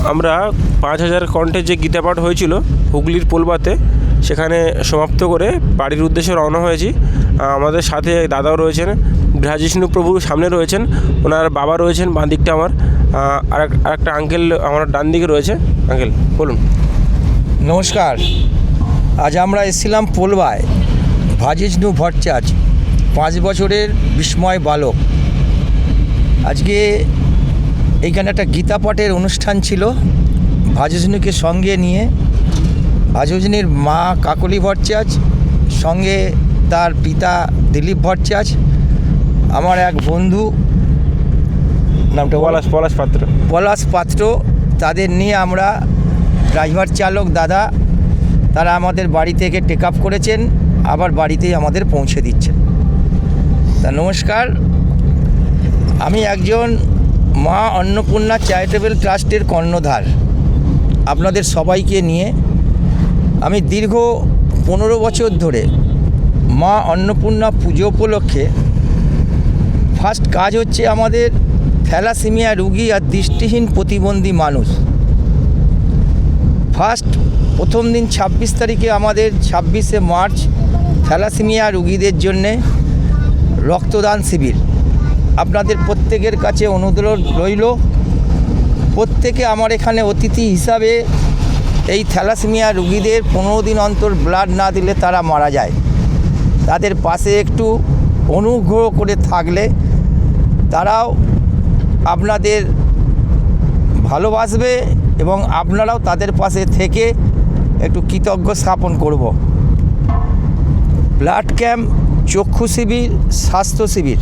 আমরা 5000 কণ্ঠে যে গীতাপাঠ হয়েছিল হুগলির পোলবাতে, সেখানে সমাপ্ত করে বাড়ির উদ্দেশ্যে রওনা হয়েছি। আমাদের সাথে দাদাও রয়েছেন, বিরাজিষ্ণু প্রভু সামনে রয়েছেন, ওনার বাবা রয়েছেন বাঁ দিকটা আমার, আর একটা আঙ্কেল আমার ডান দিকে রয়েছে। আঙ্কেল বলুন। নমস্কার। আজ আমরা এসেছিলাম পোলবায় ভাজিষ্ণু ভট্টাচার্য, 5 বছরের বিস্ময় বালক। আজকে এইখানে একটা গীতা পাঠের অনুষ্ঠান ছিল। ভাজিষ্ণুকে সঙ্গে নিয়ে, ভাজিষ্ণুর মা কাকলি ভট্টাচার্য, সঙ্গে তার পিতা দিলীপ ভট্টাচার্য, আমার এক বন্ধু, নামটা পলাশ পাত্র, তাদের নিয়ে আমরা, ড্রাইভার চালক দাদা, তারা আমাদের বাড়ি থেকে টেক আপ করেছেন, আবার বাড়িতেই আমাদের পৌঁছে দিচ্ছেন। তা নমস্কার, আমি একজন মা অন্নপূর্ণা চ্যারিটেবল ট্রাস্টের কর্ণধার। আপনাদের সবাইকে নিয়ে আমি দীর্ঘ 15 বছর ধরে মা অন্নপূর্ণা পুজো উপলক্ষে ফার্স্ট কাজ হচ্ছে আমাদের থ্যালাসেমিয়া রোগী আর দৃষ্টিহীন প্রতিবন্ধী মানুষ। প্রথম দিন 26 তারিখে আমাদের 26শে মার্চ থ্যালাসেমিয়া রোগীদের জন্যে রক্তদান শিবির। আপনাদের প্রত্যেকের কাছে অনুরোধ রইল, প্রত্যেকে আমার এখানে অতিথি হিসাবে এই থ্যালাসেমিয়া রোগীদের 15 দিন অন্তর ব্লাড না দিলে তারা মারা যায়, তাদের পাশে একটু অনুগ্রহ করে থাকলে তারাও আপনাদের ভালোবাসবে এবং আপনারাও তাদের পাশে থেকে একটু কৃতজ্ঞ স্থাপন করব। ব্লাড ক্যাম্প, চক্ষু শিবির, স্বাস্থ্য শিবির,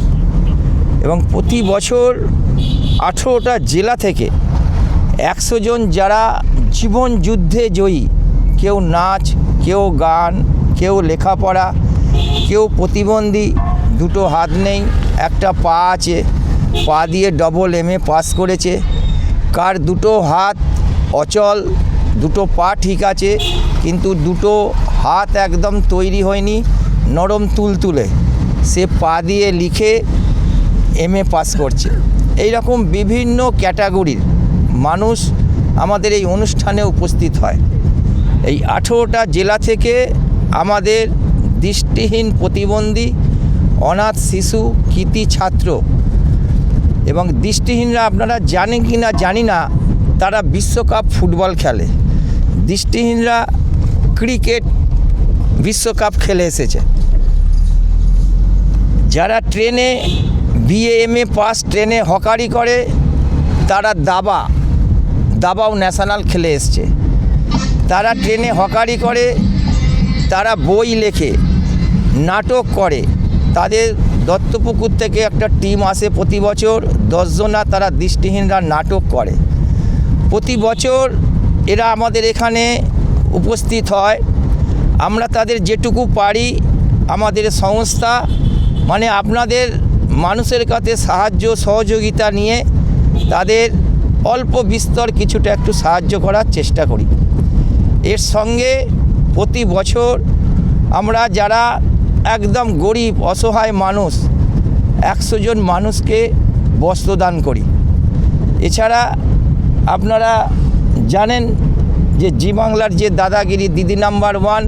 এবং প্রতি বছর 18টা জেলা থেকে 100 জন যারা জীবন যুদ্ধে জয়ী, কেউ নাচ, কেউ গান, কেউ লেখাপড়া, কেউ প্রতিবন্ধী, 2টো হাত নেই, একটা পা আছে, পা দিয়ে AA পাস করেছে, কার 2টো হাত অচল, 2টো পা ঠিক আছে কিন্তু 2টো হাত একদম তৈরি হয়নি, নরম তুলতুলে, সে পা দিয়ে লিখে MA পাস করছে। এই রকম বিভিন্ন ক্যাটাগরির মানুষ আমাদের এই অনুষ্ঠানে উপস্থিত হয়। এই 18টা জেলা থেকে আমাদের দৃষ্টিহীন প্রতিবন্ধী, অনাথ শিশু, কৃতি ছাত্র এবং দৃষ্টিহীনরা, আপনারা জানেন কি না জানি না, তারা বিশ্বকাপ ফুটবল খেলে, দৃষ্টিহীনরা ক্রিকেট বিশ্বকাপ খেলে এসেছে। যারা ট্রেনে BA MA পাস ট্রেনে হকারি করে, তারা দাবাও ন্যাশনাল খেলে এসছে। তারা ট্রেনে হকারি করে, তারা বই লেখে, নাটক করে। তাদের দত্তপুকুর থেকে একটা টিম আসে প্রতি বছর, 10 জনা, তারা দৃষ্টিহীনরা নাটক করে। প্রতি বছর এরা আমাদের এখানে উপস্থিত হয়। আমরা তাদের যেটুকু পারি, আমাদের সংস্থা মানে আপনাদের মানুষের কাছে সাহায্য সহযোগিতা নিয়ে তাদের অল্প বিস্তর কিছুটা একটু সাহায্য করার চেষ্টা করি। এর সঙ্গে প্রতি বছর আমরা যারা একদম গরিব অসহায় মানুষ, 100 জন মানুষকে বস্ত্রদান করি। এছাড়া আপনারা জানেন যে জি বাংলার যে দাদাগিরি, দিদি নাম্বার 1,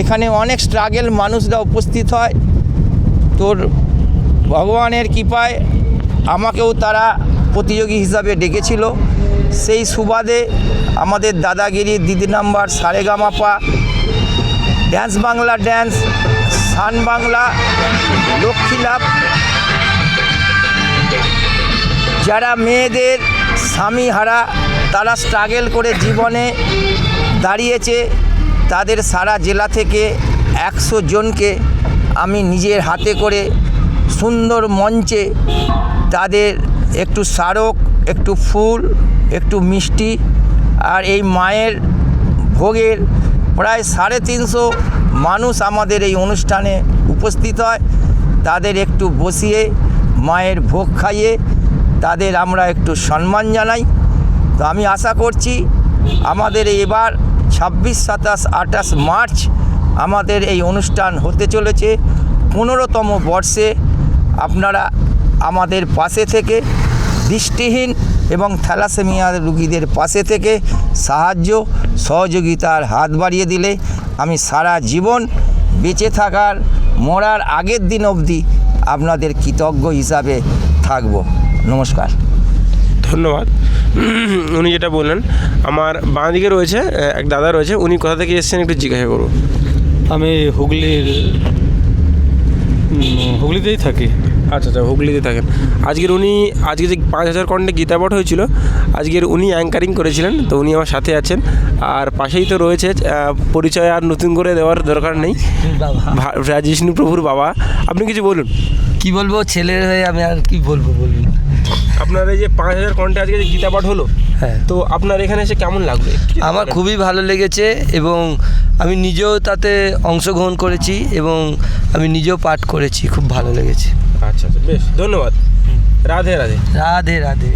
এখানে অনেক স্ট্রাগল মানুষরা উপস্থিত হয়। তোর ভগবানের কৃপায় আমাকেও তারা প্রতিযোগী হিসাবে ডেকেছিল। সেই সুবাদে আমাদের Dadagiri, Didi number, Saregamapa, dance Bangla dance, Sun Bangla, Lakshmi লাভ, যারা মেয়েদের স্বামী হারা, তারা স্ট্রাগল করে জীবনে দাঁড়িয়েছে, তাদের সারা জেলা থেকে 100 জনকে আমি নিজের হাতে করে সুন্দর মঞ্চে তাদের একটু স্মারক, একটু ফুল, একটু মিষ্টি আর এই মায়ের ভোগের প্রায় 350 মানুষ আমাদের এই অনুষ্ঠানে উপস্থিত হয়। তাদের একটু বসিয়ে মায়ের ভোগ খাইয়ে তাদের আমরা একটু সম্মান জানাই। তো আমি আশা করছি আমাদের এবার 26, 27, 28 মার্চ আমাদের এই অনুষ্ঠান হতে চলেছে। 15তম বর্ষে আপনারা আমাদের পাশে থেকে দৃষ্টিহীন এবং থ্যালাসেমিয়া রুগীদের পাশে থেকে সাহায্য সহযোগিতার হাত বাড়িয়ে দিলে আমি সারা জীবন বেঁচে থাকার মরার আগের দিন অবধি আপনাদের কৃতজ্ঞ হিসাবে থাকব। নমস্কার। ধন্যবাদ। উনি যেটা বললেন, আমার বাঁ দিকে রয়েছে এক দাদা রয়েছে, উনি কোথা থেকে এসেছেন একটু জিজ্ঞাসা করবো। আমি হুগলিতেই থাকি। আচ্ছা, হুগলিতে থাকেন। আজকে যে 5000 কণ্ঠে গীতাপাঠ হয়েছিল, আজকের উনি অ্যাঙ্কারিং করেছিলেন, তো উনি আমার সাথে আছেন। আর পাশেই তো রয়েছে, পরিচয় আর নতুন করে দেওয়ার দরকার নেই, রাজবিষ্ণু প্রভুর বাবা। আপনি কিছু বলুন। কি বলবো, ছেলের হয়ে আমি আর কি বলবো বলুন। আপনার এই যে 5000 কণ্ঠে আজকে যে গীতাপাঠ হলো, হ্যাঁ, তো আপনার এখানে এসে কেমন লাগবে? আমার খুবই ভালো লেগেছে এবং আমি নিজেও তাতে অংশগ্রহণ করেছি এবং আমি নিজেও পাঠ করেছি, খুব ভালো লেগেছে। আচ্ছা, বেশ, ধন্যবাদ। রাধে রাধে। রাধে রাধে।